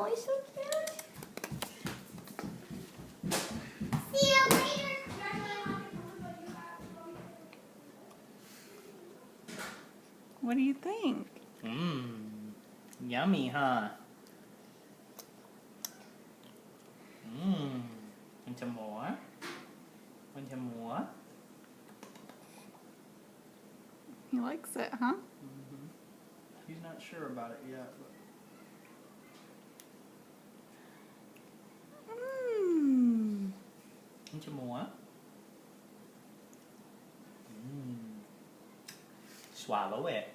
Oh, he's so cute. See you later. What do you think? Yummy, huh? Want some more? Want some more? He likes it, huh? He's not sure about it yet, but want some more? Swallow it.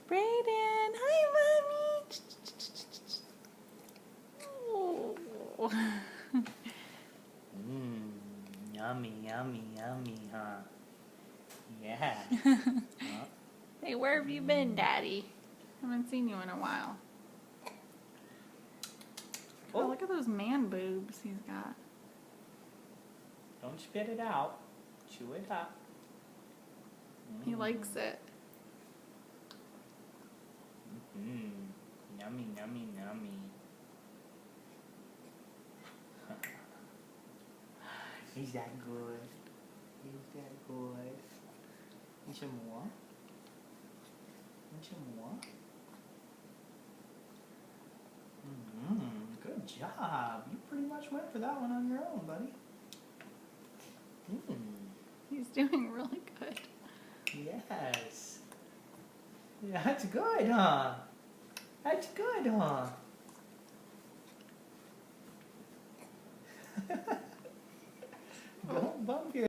Brayden, hi, mommy. Oh. Yummy, yummy, yummy, huh? Yeah. Hey, where have you been, Daddy? Haven't seen you in a while. Oh, look at those man boobs he's got. Don't spit it out. Chew it up. He likes it. Yummy, yummy, yummy. Is that good? Is that good? Want some more? Want some more? Good job. You pretty much went for that one on your own, buddy. He's doing really good. Yes. Yeah, that's good, huh? That's good, huh? Don't bump your